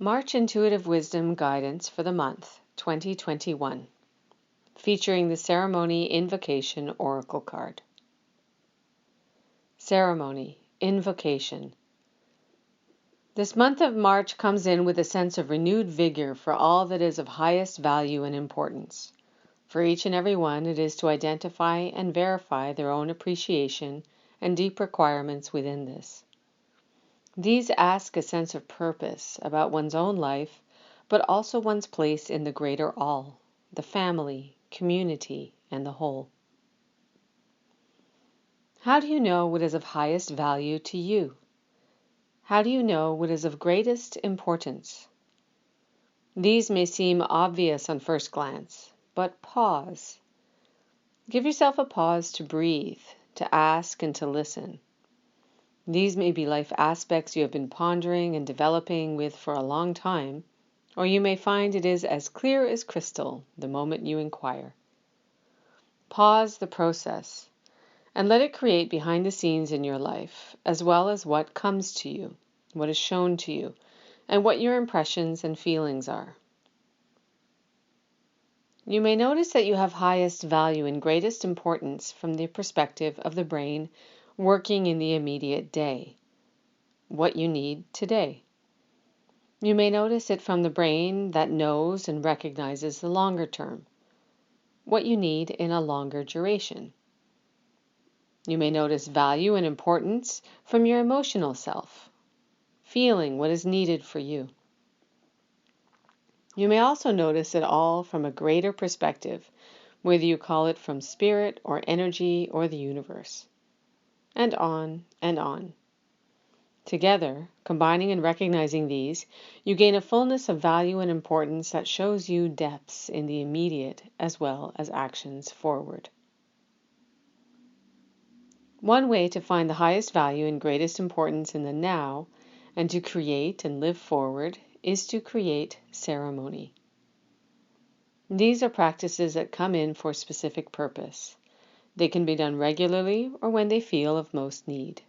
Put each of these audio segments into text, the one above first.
March Intuitive Wisdom Guidance for the month 2021, featuring the Ceremony Invocation Oracle card. Ceremony, Invocation. This month of March comes in with a sense of renewed vigor for all that is of highest value and importance. For each and every one, it is to identify and verify their own appreciation and deep requirements within this. These ask a sense of purpose about one's own life, but also one's place in the greater all, the family, community, and the whole. How do you know what is of highest value to you? How do you know what is of greatest importance? These may seem obvious on first glance, but pause. Give yourself a pause to breathe, to ask, and to listen. These may be life aspects you have been pondering and developing with for a long time, or you may find it is as clear as crystal the moment you inquire. Pause the process and let it create behind the scenes in your life, as well as what comes to you, what is shown to you, and what your impressions and feelings are. You may notice that you have highest value and greatest importance from the perspective of the brain working in the immediate day, what you need today. You may notice it from the brain that knows and recognizes the longer term, what you need in a longer duration. You may notice value and importance from your emotional self, feeling what is needed for you. You may also notice it all from a greater perspective, whether you call it from spirit or energy or the universe. And on and on. Together, combining and recognizing these, you gain a fullness of value and importance that shows you depths in the immediate as well as actions forward. One way to find the highest value and greatest importance in the now and to create and live forward is to create ceremony. These are practices that come in for a specific purpose. They can be done regularly or when they feel of most need.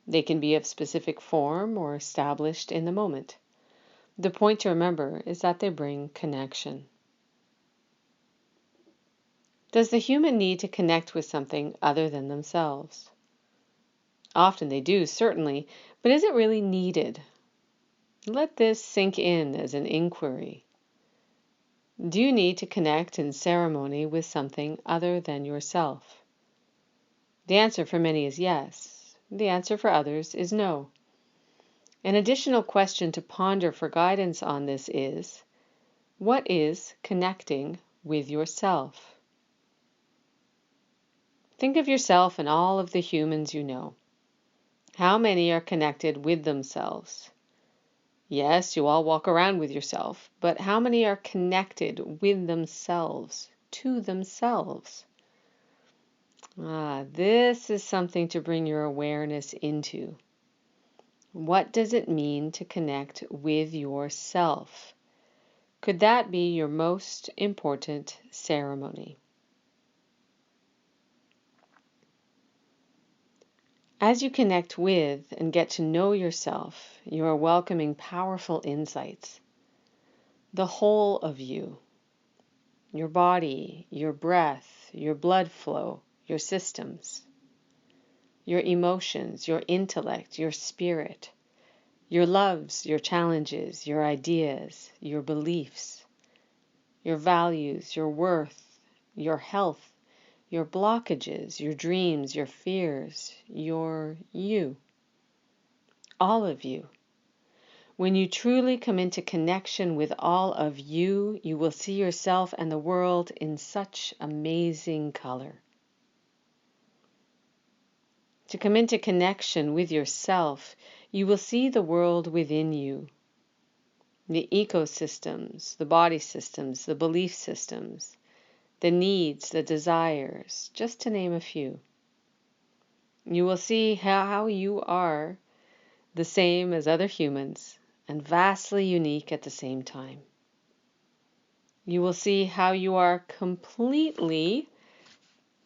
They can be of specific form or established in the moment. The point to remember is that they bring connection. Does the human need to connect with something other than themselves? Often they do, certainly, but is it really needed? Let this sink in as an inquiry. Do you need to connect in ceremony with something other than yourself? The answer for many is yes. The answer for others is no. An additional question to ponder for guidance on this is, what is connecting with yourself? Think of yourself and all of the humans you know. How many are connected with themselves? Yes, you all walk around with yourself, but how many are connected with themselves, to themselves? This is something to bring your awareness into. What does it mean to connect with yourself? Could that be your most important ceremony? As you connect with and get to know yourself, you are welcoming powerful insights. The whole of you, your body, your breath, your blood flow, your systems, your emotions, your intellect, your spirit, your loves, your challenges, your ideas, your beliefs, your values, your worth, your health, your blockages, your dreams, your fears, your you. All of you. When you truly come into connection with all of you, you will see yourself and the world in such amazing color. To come into connection with yourself, you will see the world within you. The ecosystems, the body systems, the belief systems, the needs, the desires, just to name a few. You will see how you are the same as other humans and vastly unique at the same time. You will see how you are completely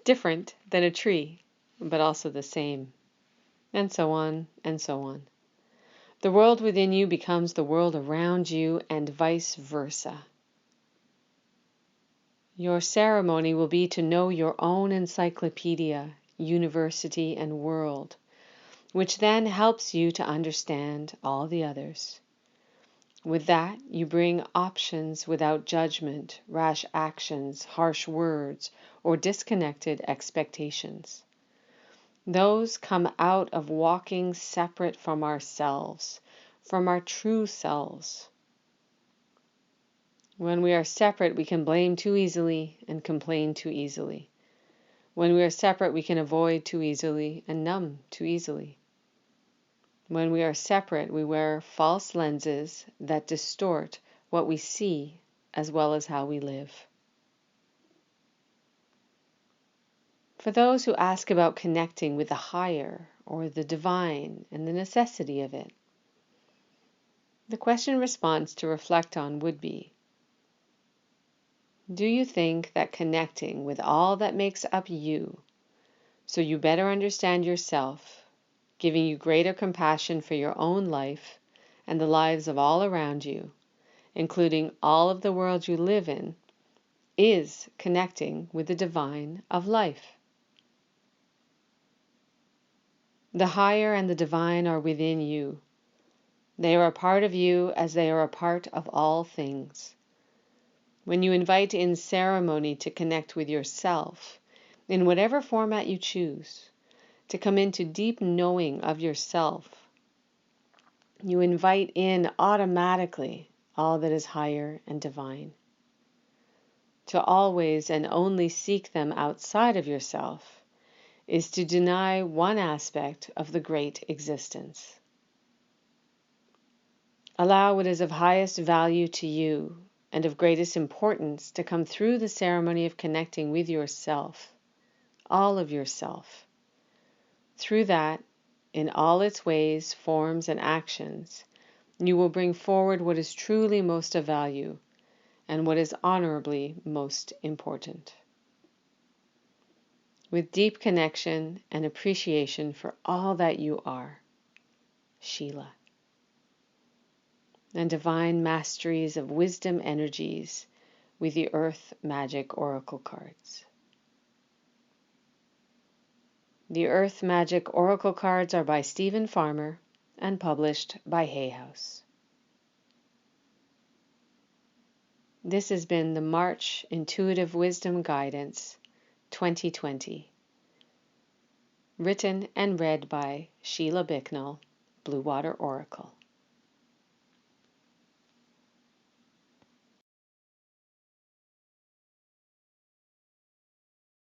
different than a tree, but also the same, and so on and so on. The world within you becomes the world around you, and vice versa. Your ceremony will be to know your own encyclopedia, university, and world, which then helps you to understand all the others. With that, you bring options without judgment, rash actions, harsh words, or disconnected expectations. Those come out of walking separate from ourselves, from our true selves. When we are separate, we can blame too easily and complain too easily. When we are separate, we can avoid too easily and numb too easily. When we are separate, we wear false lenses that distort what we see as well as how we live. For those who ask about connecting with the higher or the divine and the necessity of it, the question response to reflect on would be, do you think that connecting with all that makes up you, so you better understand yourself, giving you greater compassion for your own life and the lives of all around you, including all of the world you live in, is connecting with the divine of life? The higher and the divine are within you. They are a part of you as they are a part of all things. When you invite in ceremony to connect with yourself, in whatever format you choose, to come into deep knowing of yourself, you invite in automatically all that is higher and divine. To always and only seek them outside of yourself is to deny one aspect of the great existence. Allow what is of highest value to you and of greatest importance to come through the ceremony of connecting with yourself, all of yourself. Through that, in all its ways, forms, and actions, you will bring forward what is truly most of value and what is honorably most important. With deep connection and appreciation for all that you are, Sheila. And divine masteries of wisdom energies with the Earth Magic Oracle cards. The Earth Magic Oracle cards are by Stephen Farmer and published by Hay House. This has been the March Intuitive Wisdom Guidance 2020. Written and read by Sheila Bicknell, BlueWater Oracle.